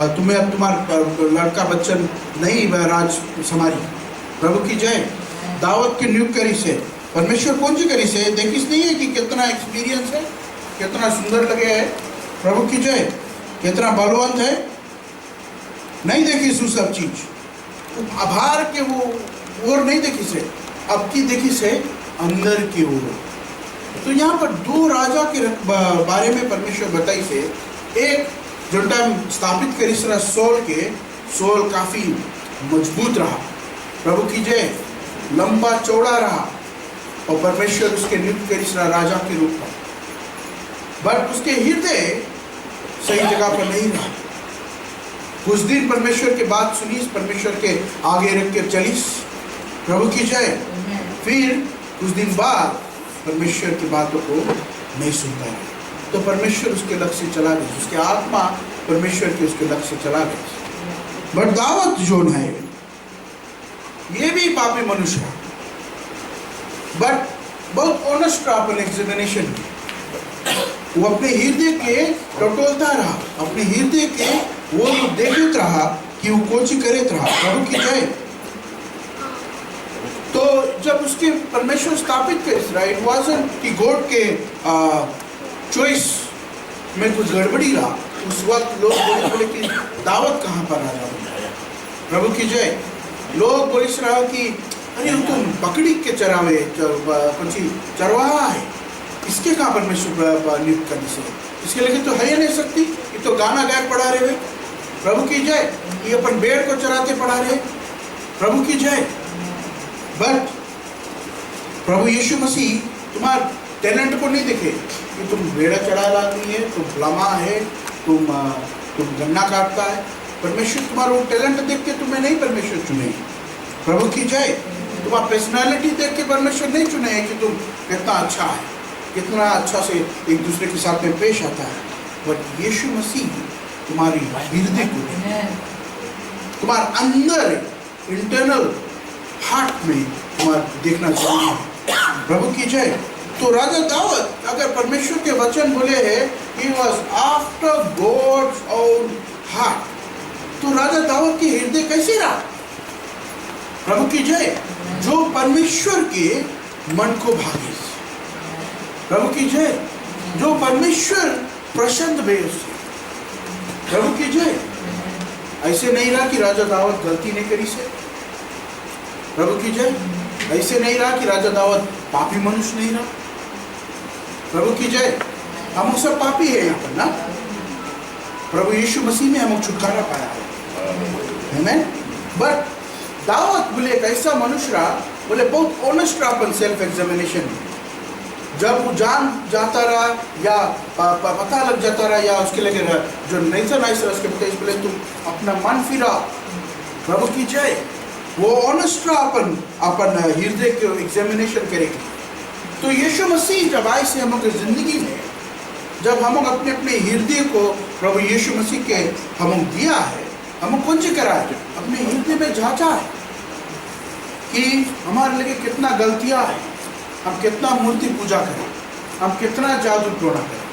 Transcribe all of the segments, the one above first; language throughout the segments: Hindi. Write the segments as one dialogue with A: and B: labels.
A: तुम्हें अब तुम्हारा लड़का बच्चा नहीं राज समारी। प्रभु की जय। दावत की नियुक्त करी से परमेश्वर कौन सी करी से देखिस नहीं है कि कितना एक्सपीरियंस है, कितना सुंदर लगे है। प्रभु की जय। कितना बलवंत है, नहीं देखी सु सब चीज आभार के वो और नहीं देखी से, अब की देखी से अंदर की ओर। तो यहाँ पर दो राजा के बारे में परमेश्वर बताई से, एक जो टाइम स्थापित करी सरा सोल काफी मजबूत रहा, प्रभु की जय, लंबा चौड़ा रहा और परमेश्वर उसके नियुक्त करी सरा राजा के रूप में, बट उसके हृदय सही जगह पर नहीं रहा। कुछ दिन परमेश्वर के बात सुनीस, परमेश्वर के आगे रख कर चलीस, प्रभु की जय। फिर कुछ दिन बाद परमेश्वर की बातों को नहीं सुनता है, तो परमेश्वर उसके लक्ष्य से चला गया, उसके आत्मा परमेश्वर के उसके लक्ष्य से चला गया। बट दावत जोन है ये भी पापी मनुष्य है, बट बहुत ऑनेस्ट रहा अपन एग्जामिनेशन। वो अपने हृदय के टटोलता रहा, अपने हृदय के वो देखते रहा कि वो कौन सी करे रहा, प्रभु की जय। तो जब उसके परमेश्वर स्थापित करे, इट वाजंट कि गॉड के चॉइस में कुछ गड़बड़ी रहा। उस वक्त लोग बोले कि दावत कहाँ पर आ जाए, प्रभु की जय। लोग बोले रहा कि अरे वो तुम बकरी के चरावे कुछ चरवाहा है, इसके कहाँ परमेश्वर नियुक्त करने से, इसके लेके तो है ही नहीं सकती, ये तो गाना गायक पढ़ा रहे, प्रभु की जय। ये अपन भेड़ को चराते पढ़ा रहे, प्रभु की जय। बट प्रभु यीशु मसीह तुम्हारे टैलेंट को नहीं देखे कि तुम भेड़ा चढ़ा लाती है, तुम फलामा है, तुम गन्ना काटता है। परमेश्वर तुम्हारा वो टैलेंट देख के तुम्हें नहीं परमेश्वर चुने, प्रभु की जय। तुम्हारा पर्सनालिटी देख के परमेश्वर नहीं चुने है कि तुम कितना अच्छा है, कितना अच्छा से एक दूसरे के साथ में पेश आता है। बट यीशु मसीह तुम्हारी हृदय को, तुम्हारे अंदर इंटरनल हार्ट में तुम्हारा देखना चाहिए, प्रभु की जय। तो राजा दाऊद अगर परमेश्वर के वचन बोले हैं he was after God's own heart, तो राजा दाऊद की हृदय कैसे रहा, प्रभु की जय, जो परमेश्वर के मन को भागे, प्रभु की जय, जो परमेश्वर प्रसन्न भे उससे, प्रभु की जय। ऐसे नहीं रहा कि राजा दाऊद गलती नहीं करी से, प्रभु की जय। ऐसे नहीं रहा कि राजा दाऊद पापी मनुष्य नहीं रहा, प्रभु की जय। हम सब पापी है यहाँ पर ना, प्रभु यीशु मसीह में हम छुटकारा पाया है, आमीन। बट दाऊद बोले एक ऐसा मनुष्य रहा, बोले बहुत ऑनेस्ट रहा अपन सेल्फ एग्जामिनेशन में। जब वो जान जाता रहा या पता लग जाता रहा या उसके लगे जो नहीं था उसके पता, बोले तुम अपना मन फिरा, प्रभु की जय। वो ऑनेस्ट रहा अपन हृदय के एग्जामिनेशन करेगी। तो यीशु मसीह जब आए से हम लोग जिंदगी में, जब हम अपने अपने हृदय को प्रभु यीशु मसीह के हम दिया है, हम कौन सी करा है, अपने हृदय में जांचा है कि हमारे लिए कितना गलतियां है, हम कितना मूर्ति पूजा करें, हम कितना जादू टोना करें,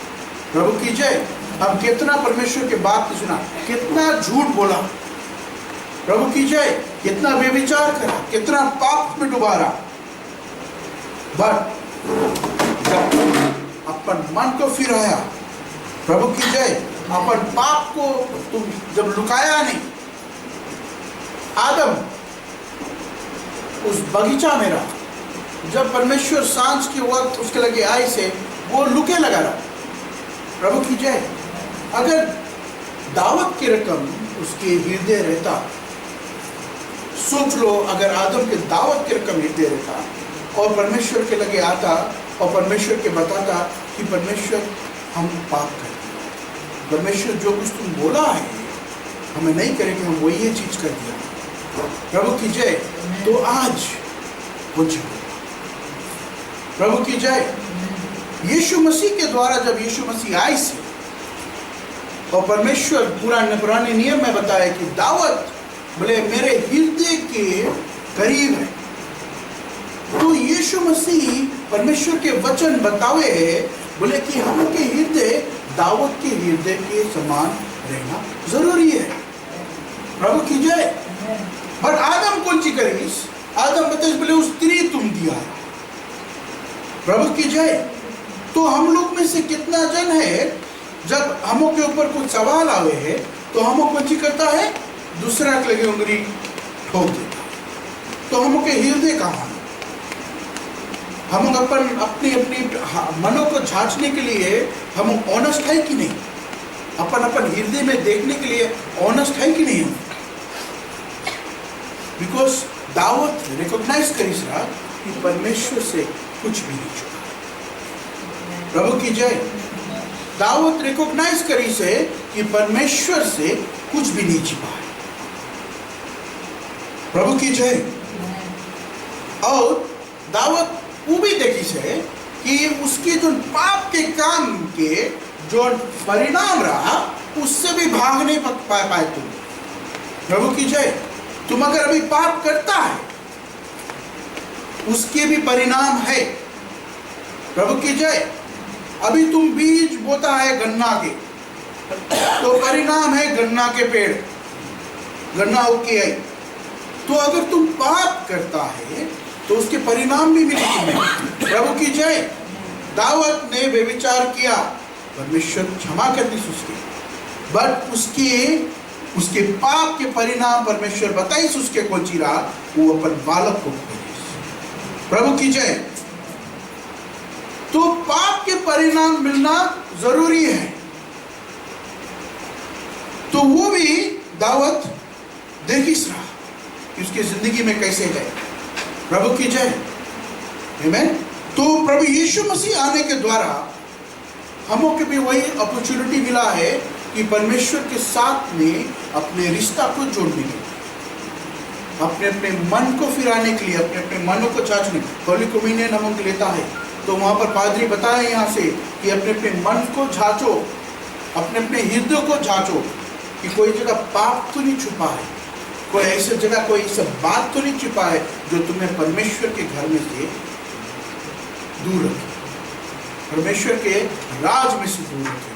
A: प्रभु की जय। हम कितना परमेश्वर के बात सुना, कितना झूठ बोला, प्रभु की जय, कितना व्यभिचार करा, कितना पाप में डुबा रहा। बट अपन मन को फिराया, प्रभु की जय, अपन पाप को तुम जब लुकाया नहीं, आदम उस बगीचा में रहा, जब परमेश्वर सांझ के वक्त उसके लगे आए से वो लुके लगा रहा, प्रभु की जय। अगर दावत की रकम उसके हृदय रहता, सोच लो अगर आदम के दावत की रकम हृदय रहता और परमेश्वर के लगे आता और परमेश्वर के बताता कि परमेश्वर हम पाप करते, परमेश्वर जो कुछ तुम बोला है हमें नहीं करेंगे, हम वही ये चीज कर दिया, प्रभु की जय। तो आज कुछ प्रभु की जय, यीशु मसीह के द्वारा जब यीशु मसीह आए से और परमेश्वर पुराने नियम में बताया कि दावत बोले मेरे हृदय के करीब है, तो यीशु मसीह परमेश्वर के वचन बतावे है, बोले कि हम के हृदय दाऊद के हृदय के समान रहना जरूरी है। प्रभु की जय। बट आदम कौन ची करीस? आदम बताइस बोले उस स्त्री तुम दिया। प्रभु की जय। तो हम लोग में से कितना जन है जब हमों के ऊपर कुछ सवाल आवे है तो हमों कौन ची करता है? दूसरा के लगे उंगली ठोक देता। तो हमों के हृदय कहाँ? हम अपन अपनी अपनी मनों को जांचने के लिए हम ऑनेस्ट है कि नहीं? अपन हृदय में देखने के लिए ऑनेस्ट है कि नहीं? बिकॉज दाऊद रिकॉग्नाइज करीस रहा कि परमेश्वर से कुछ भी नहीं छुपा। प्रभु की जय। दाऊद रिकॉग्नाइज करी से कि परमेश्वर से कुछ भी नहीं छिपा है। प्रभु की जय। और दाऊद वो भी देखी से कि उसके जो पाप के काम के जो परिणाम रहा उससे भी भाग नहीं पाए तुम। प्रभु की जय। तुम अगर अभी पाप करता है उसके भी परिणाम है। प्रभु की जय। अभी तुम बीज बोता है गन्ना के तो परिणाम है गन्ना के पेड़, गन्ना होके आई। तो अगर तुम पाप करता है तो उसके परिणाम भी मिले तुम्हें। प्रभु की जय। दाऊद ने व्यभिचार किया, परमेश्वर क्षमा कर दी उसके, बट उसके पाप के परिणाम परमेश्वर बताइस उसके को चिरा वो अपन बालक को। प्रभु की जय। तो पाप के परिणाम मिलना जरूरी है। तो वो भी दाऊद देखिस रहा कि उसकी जिंदगी में कैसे है। प्रभु की जय। आमीन। तो प्रभु यीशु मसीह आने के द्वारा हमों के भी वही अपॉर्चुनिटी मिला है कि परमेश्वर के साथ में अपने रिश्ता को जोड़ने के लिए, अपने अपने मन को फिराने के लिए, अपने अपने मनों को जांचने। होली कम्युनियन हम लेता है तो वहाँ पर पादरी बताए यहाँ से कि अपने अपने मन को जांचो, अपने अपने हृदय को जांचो कि कोई जगह पाप तो नहीं छुपा है, कोई ऐसी जगह कोई सब बात तो नहीं छुपा है जो तुम्हें परमेश्वर के घर में से दूर रखे, परमेश्वर के राज में से दूर रखे।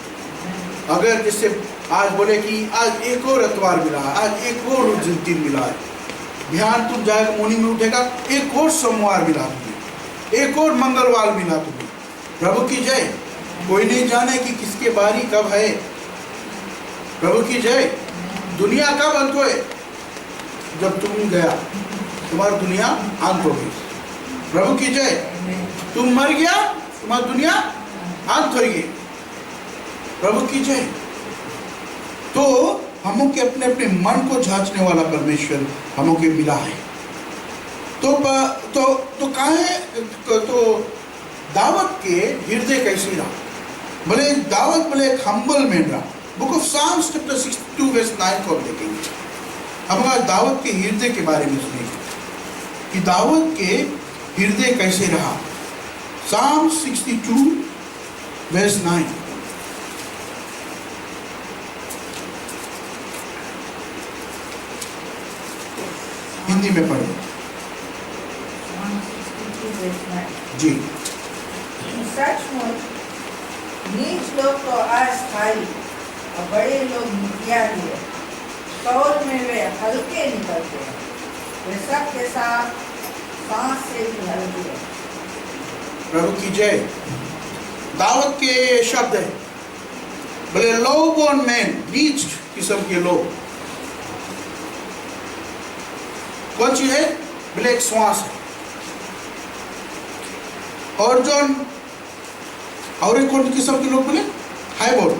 A: अगर जैसे आज बोले कि आज एक और अतवार मिला, आज एक और दिन मिला है, ध्यान तुम जाएगा मॉर्निंग में उठेगा एक और सोमवार मिला तुम्हें, एक और मंगलवार मिला तुम्हें। प्रभु की जय। कोई नहीं जाने कि किसके बारी कब है। प्रभु की जय। दुनिया कब अंत होए? जब तुम गया तुम्हारी दुनिया अंत हो गई। प्रभु की जय। तुम मर गया तुम्हारी दुनिया अंत हो गई। प्रभु की जय। तो हमों के अपने अपने मन को जांचने वाला परमेश्वर हमों के मिला है। तो काहे तो दाऊद के हृदय कैसे रहा? बोले दाऊद बोले एक हम्बल मैन रहा। Book of Psalms chapter 62 verse 9 को देखेंगे। हम आज दाऊद के हृदय के बारे में सुनेंगे कि दाऊद के हृदय कैसे रहा। साम 62 वर्स 9। हिंदी में पढ़ो जी।
B: सचमुच नीच लोग तो अस्थायी और बड़े लोग मिथ्या हुए, कौल में वे हल्के निकलते हैं, वे सब के साथ सांस से भी हल्के हैं।
A: प्रभु की जय। दाऊद के शब्द है, बोले लो बोर्न मैन, नीच किस्म के लोग। कौन सी है? बोले एक श्वास है। और जो और एक कौन किस्म के लोग? बोले हाई बोर्ड,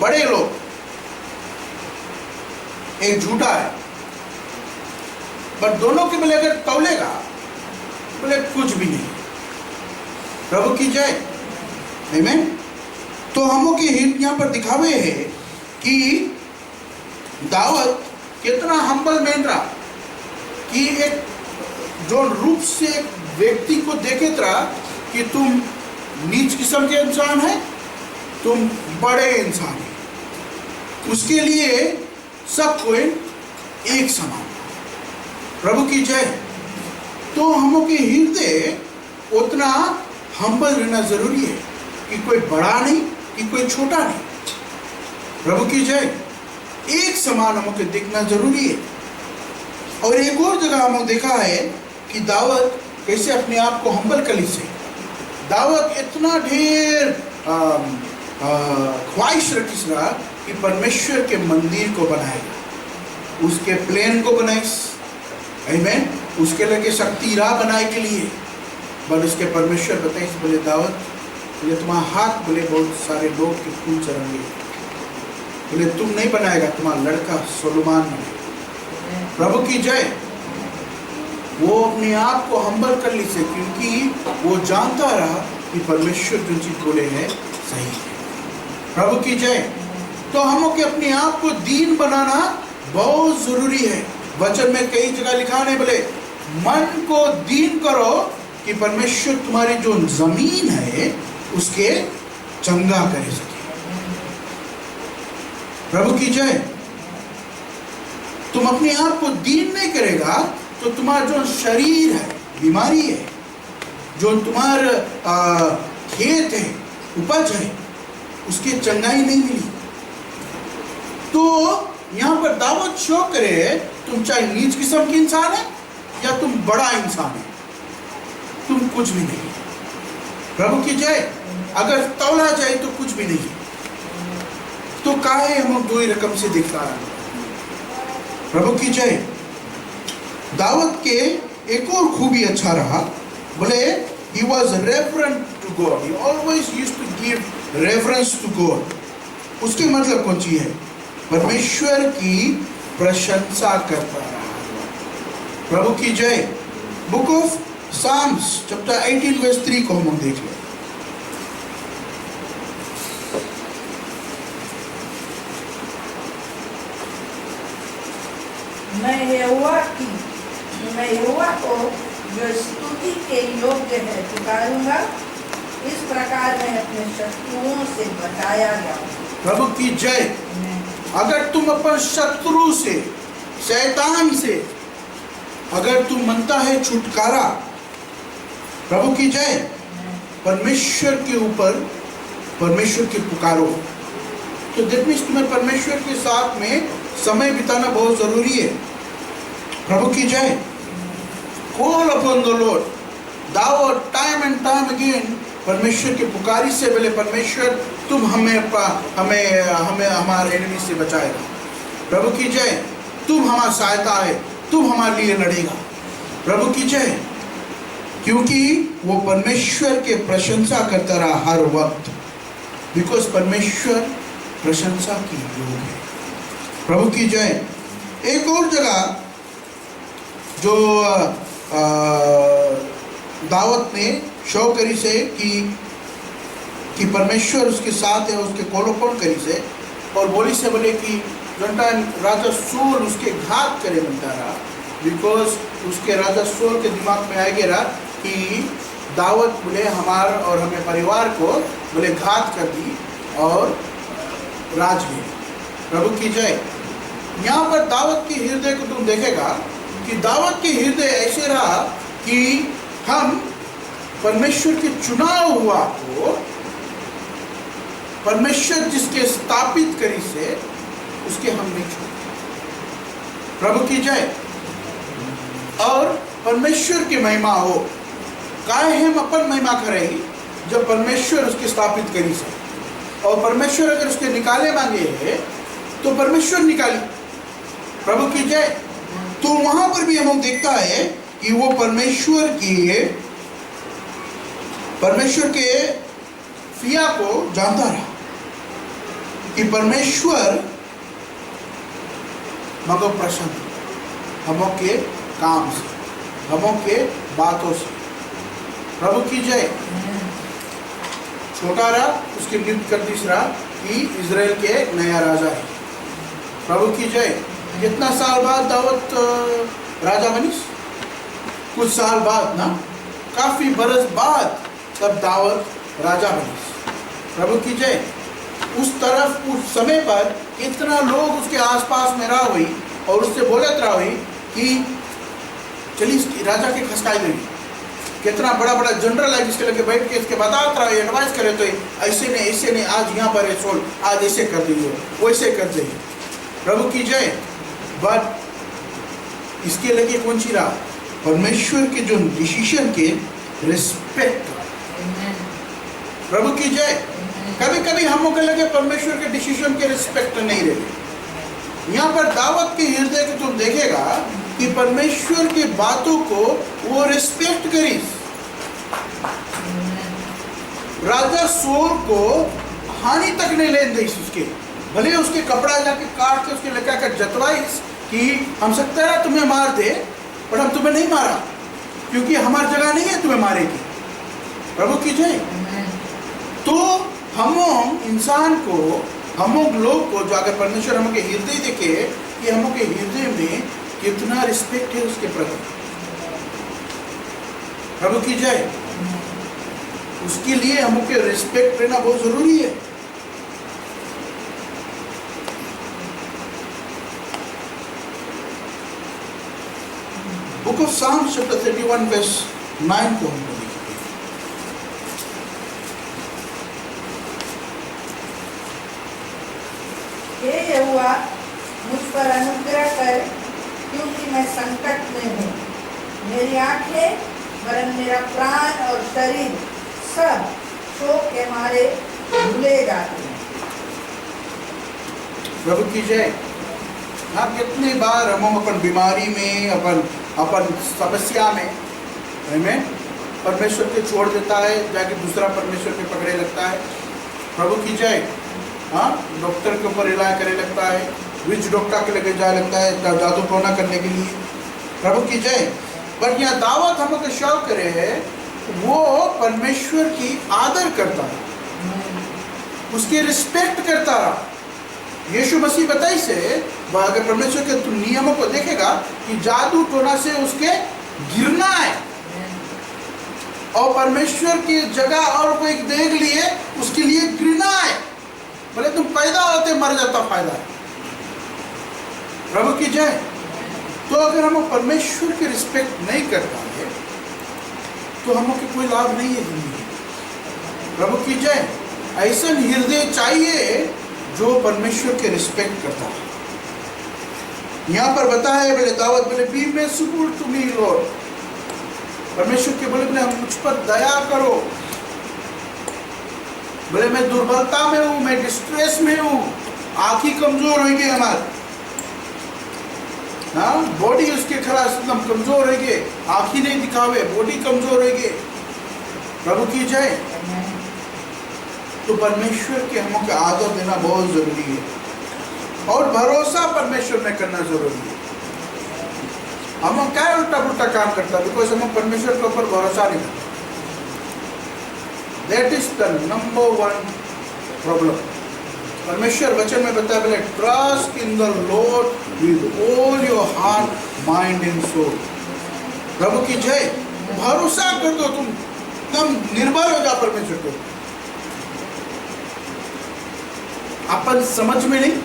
A: बड़े लोग। एक झूठा है, बट दोनों के बोले अगर तौलेगा बोले कुछ भी नहीं। प्रभु की जय। आमीन। तो हमों के हित यहाँ पर दिखावे है कि दाऊद कितना हम्बल मैन रहा कि एक जो रूप से एक व्यक्ति को देखे तरह कि तुम नीच किस्म के इंसान है, तुम बड़े इंसान है, उसके लिए सब कोई एक समान। प्रभु की जय। तो हमों के हृदय उतना हम्बल रहना जरूरी है कि कोई बड़ा नहीं कि कोई छोटा नहीं। प्रभु की जय। एक समान हमको देखना जरूरी है। और एक और जगह हमने देखा है कि दाऊद कैसे अपने आप को हम्बल कली से, दाऊद इतना ढेर ख्वाहिश रखी रहा कि परमेश्वर के मंदिर को बनाएगा, उसके प्लेन को बनाइस, आमीन, उसके लगे शक्ति राह बनाए के लिए। बट उसके परमेश्वर बताइस, बोले दाऊद, बोले तुम्हारा हाथ बोले बहुत सारे लोग के खून चढ़ेंगे, बोले तुम नहीं बनाएगा, तुम्हारा लड़का सोलोमान बनेगा। प्रभु की जय। वो अपने आप को हम्बल कर ली से, क्योंकि वो जानता रहा कि परमेश्वर जो चीज बोले है सही है। प्रभु की जय। तो हम के अपने आप को दीन बनाना बहुत जरूरी है। वचन में कई जगह लिखा है, बोले मन को दीन करो कि परमेश्वर तुम्हारी जो जमीन है उसके चंगा कर सके। प्रभु की जय। तुम अपने आप को दीन नहीं करेगा तो तुम्हारा जो शरीर है, बीमारी है, जो तुम्हारा खेत है, उपज है, उसकी चंगाई नहीं मिली। तो यहाँ पर दाऊद शो करे, तुम चाहे नीच किस्म के इंसान है या तुम बड़ा इंसान है, तुम कुछ भी नहीं। प्रभु की जय। अगर तौला जाए तो कुछ भी नहीं। तो काहे हम दो ही रकम से दिखा रहे हैं। प्रभु की जय। दाऊद के एक और खूबी अच्छा रहा, बोले he was reverent to God. He always used to give reverence to God. उसके मतलब कौन सी है? परमेश्वर की प्रशंसा करता रहा। प्रभु की जय। Book of Psalms chapter 18 verse 3 को हम देख लें।
B: मैं यहोवा को जो स्तुति के योग्य है पुकारूंगा, इस प्रकार मैं अपने शत्रुओं से बचाया गया।
A: प्रभु की जय। अगर तुम अपन शत्रु से, शैतान से अगर तुम मनता है छुटकारा, प्रभु की जय, परमेश्वर के ऊपर, परमेश्वर के पुकारो, तो दैट मीन्स तुम्हें परमेश्वर के साथ में समय बिताना बहुत जरूरी है। प्रभु की जय। Call upon the Lord. दाऊद टाइम एंड टाइम अगेन परमेश्वर की पुकारी से बोले, परमेश्वर तुम हमें हमारे एनिमी से बचाएगा। प्रभु की जय। तुम हमारी सहायता है, तुम हमारे लिए लड़ेगा। प्रभु की जय। क्योंकि वो परमेश्वर के प्रशंसा करता रहा हर वक्त, बिकॉज परमेश्वर प्रशंसा की योग है। प्रभु की जय। एक और जगह जो दाऊद ने शो करी से कि परमेश्वर उसके साथ है, उसके कोलोपन करी से, और बोली से बोले कि जनता राजा सूल उसके घात करे बनता रहा, बिकॉज उसके राजा सूल के दिमाग में आ गया कि दाऊद बोले हमार और हमें परिवार को बोले घात कर दी और राज ले। प्रभु की जय। यहाँ पर दाऊद के हृदय को तुम देखेगा कि दाऊद के हृदय ऐसे रहा कि हम परमेश्वर के चुनाव हुआ को, परमेश्वर जिसके स्थापित करी से उसके हम नहीं छोड़े। प्रभु की जय। और परमेश्वर की महिमा हो, काहे हम अपन महिमा करेंगे जब परमेश्वर उसकी स्थापित करी से, और परमेश्वर अगर उसके निकाले मांगे है तो परमेश्वर निकाली। प्रभु की जय। तो वहां पर भी हम देखता है कि वो परमेश्वर के फिया को जानता रहा कि परमेश्वर मगो प्रसन्न हमों के काम से, हमों के बातों से। प्रभु की जय। छोटा रहा, उसकी नियुक्त कर दी रहा कि इजराइल के एक नया राजा है। प्रभु की जय। कितना साल बाद दाऊद राजा बनिस? कुछ साल बाद ना, काफी बरस बाद तब दाऊद राजा बनिस। प्रभु की जय। उस तरफ उस समय पर इतना लोग उसके आसपास में रहा हुई और उससे बोलत रहा हुई कि चलिए राजा के खसकाई गई। कितना बड़ा बड़ा जनरल है जिसके लगे बैठ के इसके बताता रहा, एडवाइस करे तो ऐसे नहीं, आज यहाँ पर है सोल, आज ऐसे कर दिए, वैसे कर दिए। प्रभु की जय। बट इसके लगे कौन सी रहा? परमेश्वर के जो डिसीजन के रिस्पेक्ट। प्रभु की जय। कभी कभी हम लोग के लगे परमेश्वर के डिसीजन के रिस्पेक्ट नहीं रहे। यहाँ पर दावत के हृदय को तुम देखेगा कि परमेश्वर की बातों को वो रिस्पेक्ट करी। राजा सोल को हानि तक नहीं लेने दी उसके, भले उसके कपड़ा जाके काट के उसके लेकर कर जतवाइस कि हम सकता है तुम्हें मार दे, पर हम तुम्हें नहीं मारा क्योंकि हमारी जगह नहीं है तुम्हें मारे की। प्रभु की जय। तो हम इंसान को, हम लोग को जो अगर परमेश्वर हम के हृदय देखे कि हम के हृदय में कितना रिस्पेक्ट है उसके प्रति। प्रभु की जय। उसके लिए हमको रिस्पेक्ट देना बहुत जरूरी है। Book of Psalms chapter 31 verse 9 को हम देखते हैं।
B: हे यहोवा, मुझ पर अनुग्रह कर, क्योंकि मैं संकट में हूँ। मेरी आंखें वरन मेरा प्राण और शरीर सब शोक के मारे भूले जाते हैं।
A: प्रभु की जय। हाँ, कितनी बार हम अपन बीमारी में, अपन समस्या में हमें परमेश्वर के छोड़ देता है, जाके दूसरा परमेश्वर के पकड़े लगता है। प्रभु की जय। हाँ, डॉक्टर के ऊपर इलाज करे लगता है, विच डॉक्टर के लगे जाए लगता है जादू टोना करने के लिए। प्रभु की जय। पर यहाँ दावत हमको शौक करे है, वो परमेश्वर की आदर करता है, उसकी रिस्पेक्ट करता रहा। यीशु मसीह बताई से अगर परमेश्वर के नियमों को देखेगा कि जादू टोना से उसके गिरना है, और परमेश्वर की जगह और कोई देख लिए उसके लिए गिरना है। बोले तुम पैदा होते मर जाता फायदा है। प्रभु की जय। तो अगर हम परमेश्वर की रिस्पेक्ट नहीं करता है तो हमको कोई लाभ नहीं है जिंदगी। प्रभु की जय। ऐसा हृदय चाहिए जो परमेश्वर के रिस्पेक्ट करता है। यहाँ पर बता है बोले दावत बोले B merciful to me Lord। परमेश्वर के बोले हम मुझ पर दया करो। बोले मैं दुर्बलता में हूँ, मैं डिस्ट्रेस में हूँ, आंखें कमजोर हो गई हमारी। हाँ, बॉडी उसके खराब एकदम कमजोर हो गई, आंखें नहीं दिखावे, बॉडी कमजोर हो गई। प्रभु की जय। तो परमेश्वर के हमको आदर देना बहुत जरूरी है, और भरोसा परमेश्वर में करना जरूरी है। हम क्या उल्टा पुल्टा काम करता है, बिकॉज हम परमेश्वर के ऊपर भरोसा नहीं करते। That is the number 1 problem. परमेश्वर वचन में बताया बोले trust in the Lord with all your heart, mind and soul. प्रभु की जय। भरोसा कर दो, तुम निर्भर हो जाओ परमेश्वर के ऊपर। अपन समझ में नहीं,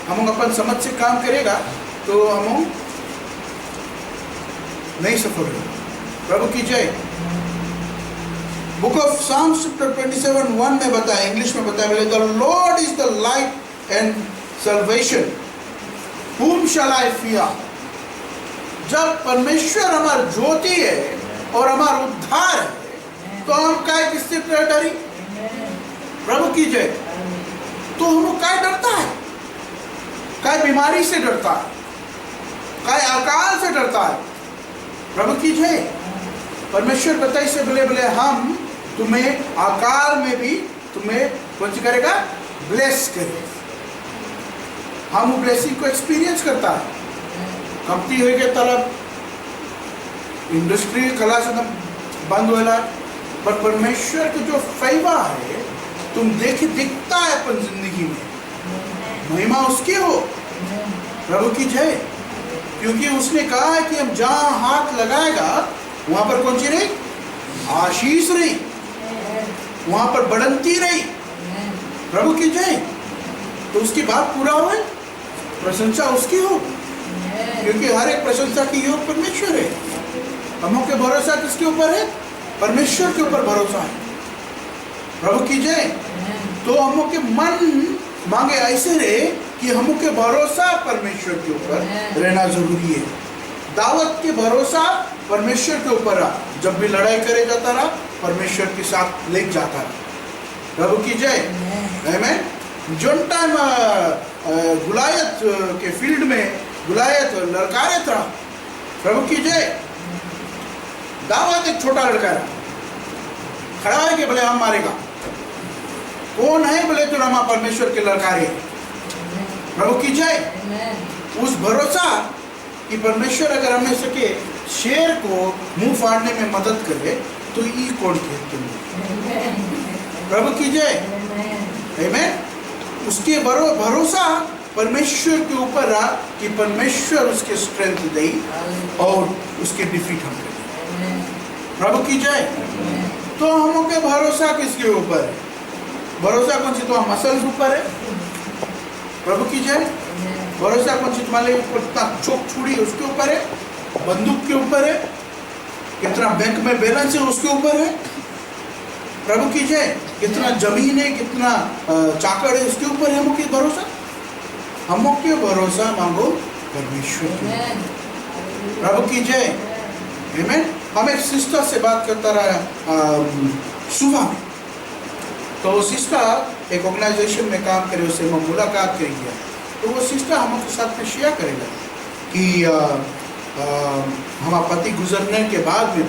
A: हम अपन समझ से काम करेगा तो हम नहीं सफल होगा। प्रभु की जय। बुक ऑफ साम्स चैप्टर 27:1 में बताया, इंग्लिश में बताया the Lord is the light and salvation, whom shall I fear। जब परमेश्वर हमारा ज्योति है और हमारा उद्धार है तो हम काय किससे डरी? प्रभु की जय। तो हम काय डरता है? काय बीमारी से डरता है, काय अकाल से डरता है। प्रभु की जय। परमेश्वर बताइए से बोले हम तुम्हें अकाल में भी तुम्हें कौन सी करेगा? ब्लेस करेगा। हम वो ब्लेसिंग को एक्सपीरियंस करता है। कंपनी हो गया तरफ इंडस्ट्री खलास बंद होला, पर परमेश्वर की जो फैवा है तुम दिखता है अपन जिंदगी में, महिमा उसकी हो। प्रभु की जय। क्योंकि उसने कहा है कि हम जहां हाथ लगाएगा वहां पर कौन सी रही? आशीष रही, वहां पर बढ़ंती रही। प्रभु की जय। तो उसकी बात पूरा हो, प्रशंसा उसकी हो, क्योंकि हर एक प्रशंसा की योग परमेश्वर है। हम के भरोसा किसके ऊपर है? परमेश्वर के ऊपर भरोसा है। प्रभु की जय। तो हम के मन मांगे ऐसे रहे कि हम के भरोसा परमेश्वर के ऊपर रहना जरूरी है। दावत के भरोसा परमेश्वर के ऊपर रहा, जब भी लड़ाई करे जाता रहा परमेश्वर के साथ ले जाता रहा। प्रभु की जय। आमीन। जोन टाइम गुलायत के फील्ड में गुलायत लड़कारे था, प्रभु की जय, दावत एक छोटा लड़का रहा, खड़ा है कि बोले हम मारेगा, कौन है बोले तो रमा परमेश्वर के लड़कारे। प्रभु की जय। उस भरोसा कि परमेश्वर अगर हमें सके शेर को मुंह फाड़ने में मदद करे तो ये कौन कहते हैं। प्रभु की जय। आमीन। उसके भरोसा परमेश्वर के ऊपर रहा कि परमेश्वर उसके स्ट्रेंथ दे और उसके डिफीट हम करें। प्रभु की जय। तो हम के भरोसा किसके ऊपर है? भरोसा कौन सी? तो हम मसल्स ऊपर है। प्रभु की जय। भरोसा कौन सी? तुम्हारे ऊपर चोक छुड़ी उसके ऊपर है, बंदूक के ऊपर है, कितना बैंक में बैलेंस है उसके ऊपर है। प्रभु की जय। कितना जमीन है, कितना चाकड़ है उसके ऊपर है हम के भरोसा। हम के भरोसा मांगो परमेश्वर के। प्रभु की जय। आमीन। हम एक सिस्टर से बात करता रहा सुबह में, तो वो सिस्टर एक ऑर्गेनाइजेशन में काम करे, उससे मैं मुलाकात करेंगे, तो वो सिस्टर हमारे साथ में शेयर करेगा कि हमारा पति गुजरने के बाद में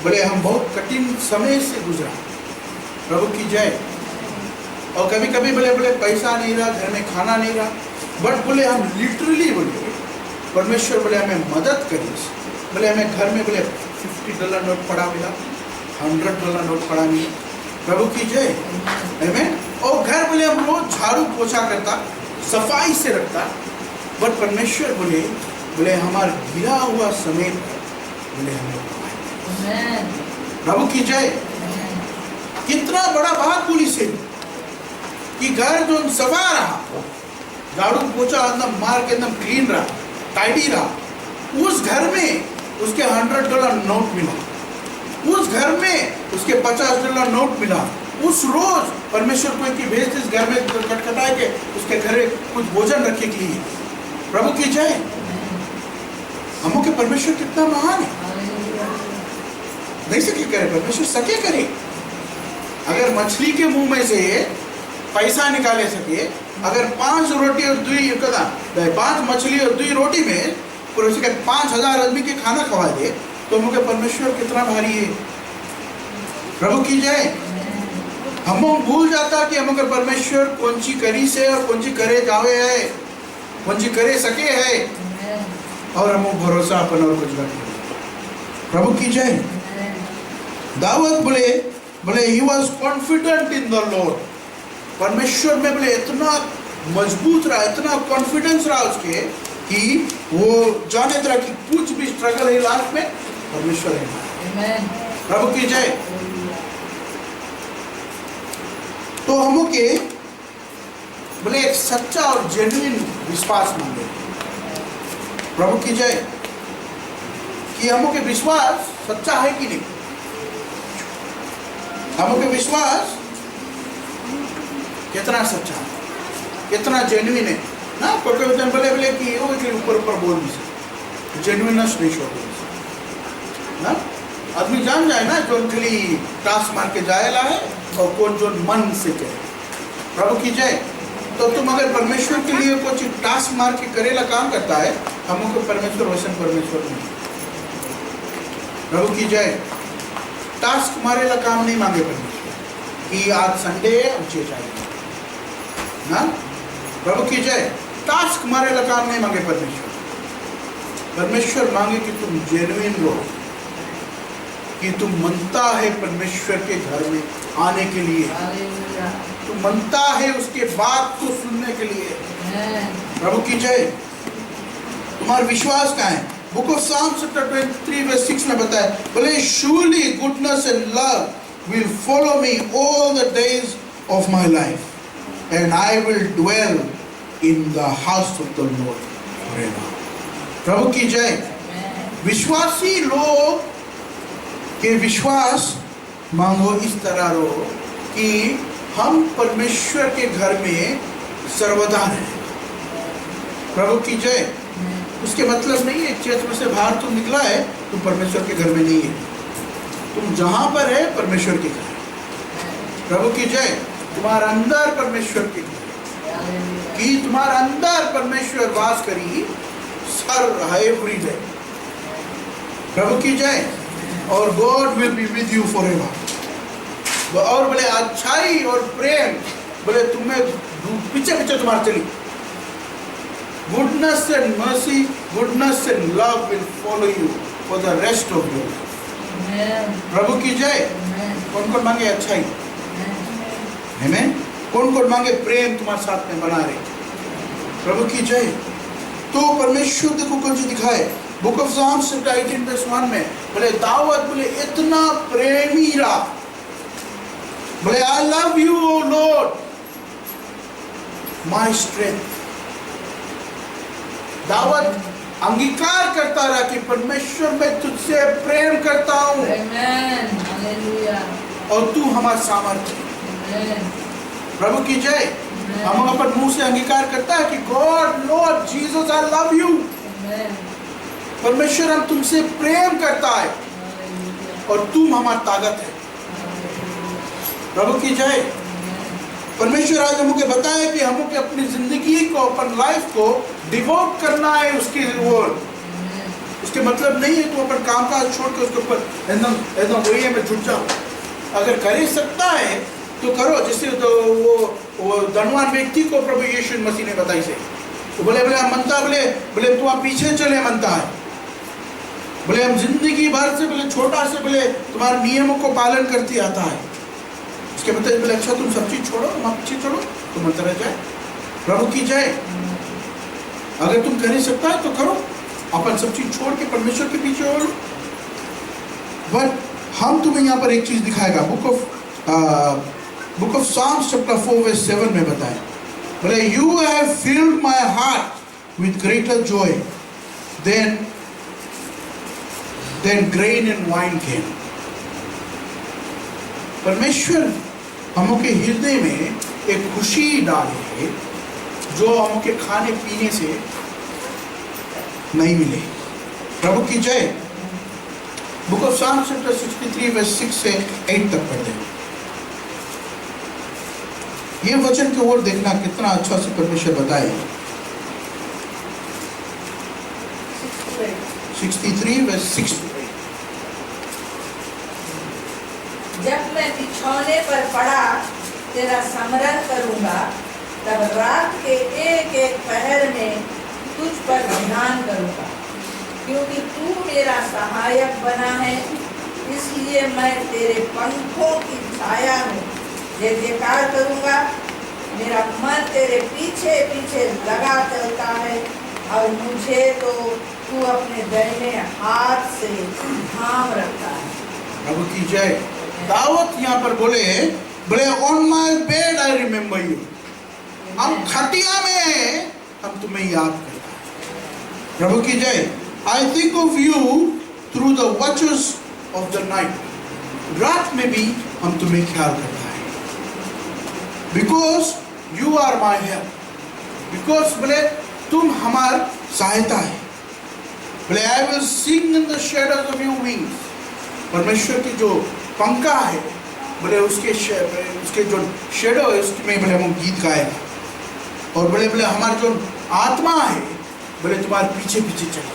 A: बोले हम बहुत कठिन समय से गुजरा। प्रभु की जय। और कभी कभी बोले पैसा नहीं रहा, घर में खाना नहीं रहा, बट बोले हम लिटरली बोले परमेश्वर बोले हमें मदद करिए। बोले हमें घर में बोले $50 नोट पड़ा मिला, $100 नोट पड़ा मिला। प्रभु की जय। आमीन। और घर बोले हम रोज झाड़ू पोछा करता, सफाई से रखता, बट परमेश्वर बोले हमारा गिरा हुआ समय बोले हमें। प्रभु की जय। कितना बड़ा बात बोली से कि घर जो सफा रहा, झाड़ू पोछा एकदम मार के एकदम क्लीन रहा, टाइडी रहा, उस घर में उसके $100 नोट मिला, उस घर में उसके $50 नोट मिला। उस रोज परमेश्वर को कि भेज इस घर में खटखटाए के उसके घर में कुछ भोजन रखे के लिए। प्रभु की जय। हम के परमेश्वर कितना महान है। नहीं सके करे परमेश्वर सके करे। अगर मछली के मुंह में से पैसा निकाले सके, अगर 5 रोटी और 5 मछली और 2 रोटी में पूरे 5000 आदमी के खाना खवा दे, तो मुझे परमेश्वर कितना भारी है। प्रभु की जय। हम भूल जाता कि हम अगर परमेश्वर कौन सी करी से और कौन सी करे जावे है, कौन सी करे सके है, और हम भरोसा अपन और कुछ करते। प्रभु की जय। दाऊद बोले he was confident in the Lord. परमेश्वर में बोले इतना मजबूत रहा, इतना कॉन्फिडेंस रहा उसके कि वो जाने तरह की कुछ भी स्ट्रगल है लाइफ में परमेश्वर है। प्रभु की जय। तो हम के बोले एक सच्चा और जेन्युइन विश्वास मांगे। प्रभु की जय। कि हम के विश्वास सच्चा है कि नहीं, हम के विश्वास कितना सच्चा है, कितना जेन्युइन है ना। कोई बोले कि वो ऊपर बोल नहीं सकते, जेन्युइननेस नहीं शो ना। आदमी जान जाए ना जो खाली टास्क मार के जाएला है और कौन जो मन से करे। प्रभु की जय। तो तुम अगर परमेश्वर के लिए कुछ टास्क मार के करेला काम करता है, हमको परमेश्वर वैसन परमेश्वर नहीं। प्रभु की जय। टास्क मारेला काम नहीं मांगे परमेश्वर कि आज संडे है मुझे चाहिए ना। प्रभु की जय। टास्क मारेला काम नहीं मांगे परमेश्वर। परमेश्वर मांगे कि तुम जेन्युइन रहो, कि तुम मनता है परमेश्वर के घर में आने के लिए, तुम मनता है उसके बात को सुनने के लिए। प्रभु की जय। तुम्हारा विश्वास कहाँ है? Book of Psalms chapter 23 verse 6 में बताया, बोले surely goodness and love will follow me all the days of my life and I will dwell in the house of the Lord forever. प्रभु की जय। विश्वासी लोग के विश्वास मांगो इस तरह रहो कि हम परमेश्वर के घर में सर्वदा रहें। प्रभु की जय। उसके मतलब नहीं है चर्च में से बाहर तुम निकला है तुम परमेश्वर के घर में नहीं है। तुम जहां पर है परमेश्वर के घर है। प्रभु की जय। तुम्हारे अंदर परमेश्वर के घर कि तुम्हारे अंदर परमेश्वर वास करी सर एवरी डे। प्रभु की जय। और God will be with you forever. और बोले अच्छाई और प्रेम बोले तुम्हें पीछे पीछे तुम्हारे चली। Goodness and mercy, goodness and love will follow you for the rest of your life. प्रभु की जय। कौन कौन मांगे अच्छाई? आमीन। कौन कौन मांगे प्रेम तुम्हारे साथ में बना रहे? प्रभु की जय। तो परमेश्वर देखो कौन सी दिखाए बुक ऑफ साम्स 18:1 में बोले दाऊद बोले इतना प्रेमी रहा बोले I love you O Lord my strength. दाऊद अंगीकार करता रहा कि परमेश्वर मैं तुझसे प्रेम करता हूँ और तू हमारा सामर्थ्य। प्रभु की जय। हम अपन मुंह से अंगीकार करता है कि God Lord Jesus I love you. परमेश्वर हम तुमसे प्रेम करता है और तुम हमारी ताकत है। प्रभु की जय। परमेश्वर आज हमको बताया कि हमको अपनी जिंदगी को अपन लाइफ को डिवोट करना है उसकी ओर। उसके मतलब नहीं है तू अपन काम काज छोड़ के उसके ऊपर एकदम वही में जुट जाओ। अगर कर ही सकता है तो करो। जैसे तो वो धनवान व्यक्ति को प्रभु यीशु मसीह ने बताई से तो बोले हम मनता बोले तू आप पीछे चले मनता है बोले हम जिंदगी भर से बोले छोटा से बोले तुम्हारे नियमों को पालन करती आता है। उसके मतलब बोले अच्छा तुम सब चीज छोड़ो तुम पीछे चलो तुम अंतर रह जाए। प्रभु की जय। अगर तुम कर ही सकता है तो करो। अपन सब चीज छोड़ के परमेश्वर के पीछे हो लो। बट हम तुम्हें यहाँ पर एक चीज दिखाएगा बुक ऑफ साम्स चैप्टर 4:7 में बताए बोले you have filled my heart with greater joy than grain and wine can. परमेश्वर हमके हृदय में एक खुशी डाले है जो हमके खाने पीने से नहीं मिले। प्रभु की जय। बुक ऑफ साम्स चैप्टर 63:6 से 8 तक पढ़ते हैं। ये वचन की ओर देखना कितना अच्छा से परमेश्वर बताए। 63:6।
B: जब मैं बिछौने पर पड़ा तेरा स्मरण करूंगा तब रात के एक एक पहर में तुझ पर ध्यान करूंगा क्योंकि तू मेरा सहायक बना है। इसलिए मैं तेरे पंखों की छाया में जय जयकार करूंगा। मेरा मन तेरे पीछे पीछे लगा चलता है और मुझे तो तू अपने दाहिने हाथ से थाम रखता है।
A: प्रभु की जय। दाऊद यहाँ पर बोले on my bed I remember you. हम खटिया में हम तुम्हें याद करता है। प्रभु की जय। I think of you through the watches of the night. रात में भी हम तुम्हें ख्याल करता है। Because you are my help. Because बोले तुम हमार सहायता है। बोले I will sing in the shadows of your wings. परमेश्वर की जो पंखा है बोले उसके जो शेडो है उसमें बोले हम गीत गाएगा। और बोले हमारी जो आत्मा है बोले तुम्हारे पीछे पीछे चले।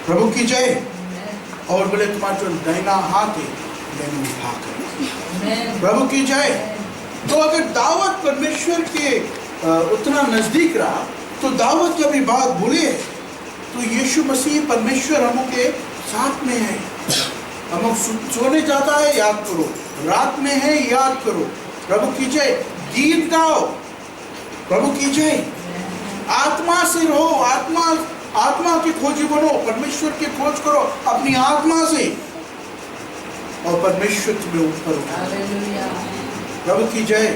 A: प्रभु की जय। और बोले तुम्हारा जो दाहिना हाथ है बोले उठा कर। प्रभु की जय। तो अगर दाऊद परमेश्वर के उतना नजदीक रहा तो दाऊद जब ये बात बोले तो यीशु मसीह परमेश्वर हम के साथ में है। हम सोने जाता है याद करो, रात में है याद करो। प्रभु की जय। गीत गाओ। प्रभु की जय। आत्मा से रहो। आत्मा की खोजी बनो। परमेश्वर की खोज करो अपनी आत्मा से और परमेश्वर तुम्हें ऊपर उठाए। प्रभु की जय।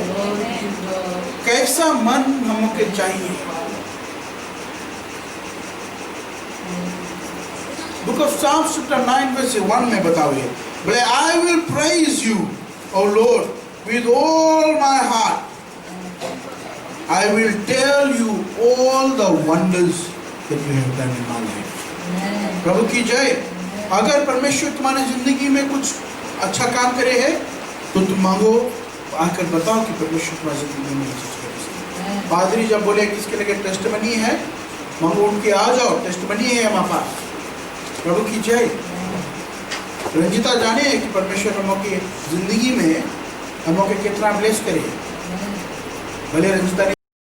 A: कैसा मन हमको चाहिए। बुक ऑफ साम्स चैप्टर 9:1 में बताओ ये बोले I will praise you O Lord with all my heart. I will tell you all the wonders that you have done in my life. प्रभु की जय। अगर परमेश्वर तुम्हारी जिंदगी में कुछ अच्छा काम करे है तो तुम मांगो, आकर बताओ कि परमेश्वर तुम्हारी जिंदगी में अच्छा करे। पादरी जब बोले किसके लगे टेस्टमनी है, मांगो उनके आ जाओ, टेस्टमनी है हमारे पास। प्रभु की जय। रंजिता जाने कि परमेश्वर हम की जिंदगी में हम के कितना ब्लेस करे। भले रंजिता ने